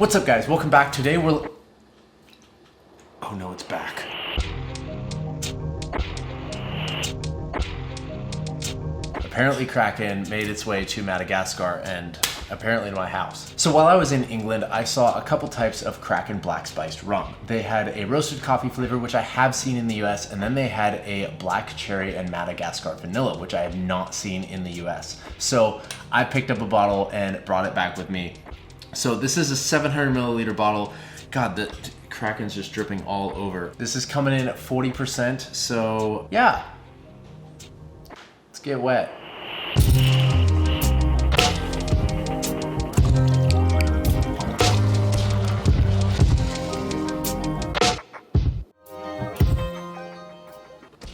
What's up guys, welcome back. Today we're... Oh no, it's back. Apparently Kraken made its way to Madagascar and apparently to my house. So while I was in England, I saw a couple types of Kraken Black spiced rum. They had a roasted coffee flavor, which I have seen in the US, and then they had a black cherry and Madagascar vanilla, which I have not seen in the US. So I picked up a bottle and brought it back with me. So this is a 700 milliliter bottle. God, the Kraken's just dripping all over. This is coming in at 40%, so yeah. Let's get wet.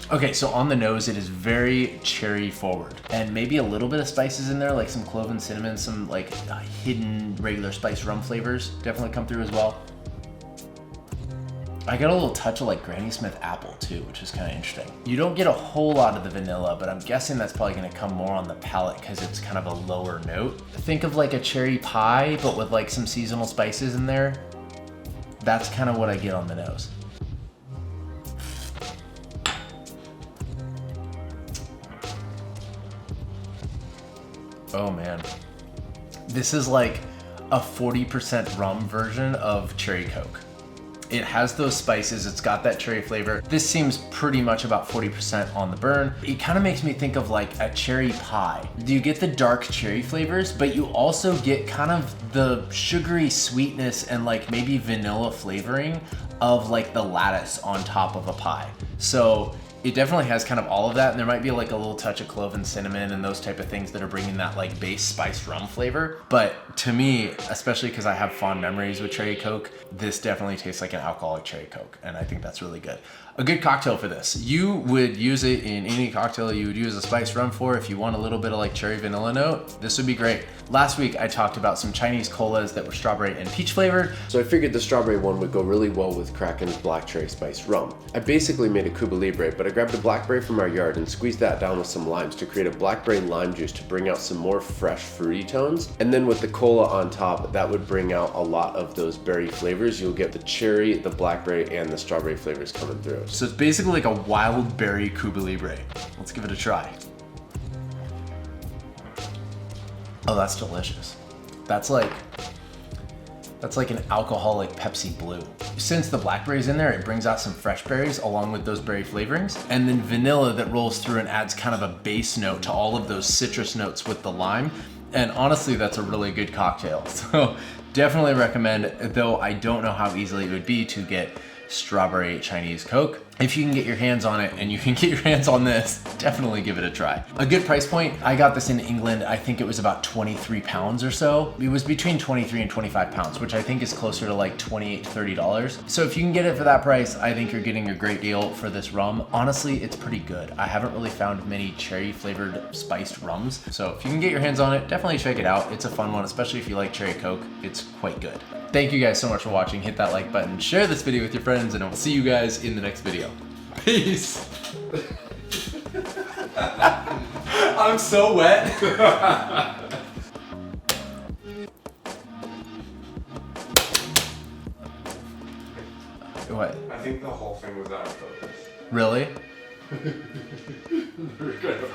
Okay, so on the nose, it is very cherry forward and maybe a little bit of spices in there, like some clove and cinnamon, some like hidden regular spice rum flavors definitely come through as well. I got a little touch of like Granny Smith apple too, which is kind of interesting. You don't get a whole lot of the vanilla, but I'm guessing that's probably gonna come more on the palate because it's kind of a lower note. Think of like a cherry pie, but with like some seasonal spices in there. That's kind of what I get on the nose. Oh man, this is like a 40% rum version of cherry Coke. It has those spices, it's got that cherry flavor. This seems pretty much about 40% on the burn. It kind of makes me think of like a cherry pie. You get the dark cherry flavors, but you also get kind of the sugary sweetness and like maybe vanilla flavoring of like the lattice on top of a pie. So it definitely has kind of all of that, and there might be like a little touch of clove and cinnamon and those type of things that are bringing that like base spiced rum flavor. But to me, especially because I have fond memories with cherry Coke, this definitely tastes like an alcoholic cherry Coke, and I think that's really good. A good cocktail for this. You would use it in any cocktail you would use a spiced rum for. If you want a little bit of like cherry vanilla note, this would be great. Last week I talked about some Chinese colas that were strawberry and peach flavored. So I figured the strawberry one would go really well with Kraken's black cherry spiced rum. I basically made a Cuba Libre, but I grabbed a blackberry from our yard and squeezed that down with some limes to create a blackberry lime juice to bring out some more fresh fruity tones. And then with the cola on top, that would bring out a lot of those berry flavors. You'll get the cherry, the blackberry, and the strawberry flavors coming through. So it's basically like a wild berry Cuba Libre. Let's give it a try. Oh, that's delicious. That's like an alcoholic Pepsi Blue. Since the blackberry's in there, it brings out some fresh berries along with those berry flavorings, and then vanilla that rolls through and adds kind of a base note to all of those citrus notes with the lime. And honestly, that's a really good cocktail. So definitely recommend, though I don't know how easily it would be to get strawberry Chinese Coke. If you can get your hands on it and you can get your hands on this, definitely give it a try. A good price point, I got this in England, I think it was about 23 pounds or so. It was between 23 and 25 pounds, which I think is closer to like $28 to $30. So if you can get it for that price, I think you're getting a great deal for this rum. Honestly, it's pretty good. I haven't really found many cherry flavored spiced rums. So if you can get your hands on it, definitely check it out. It's a fun one, especially if you like cherry Coke. It's quite good. Thank you guys so much for watching. Hit that like button, share this video with your friends, and I'll see you guys in the next video. Peace. I'm so wet. What? I think the whole thing was out of focus. Really? We're good.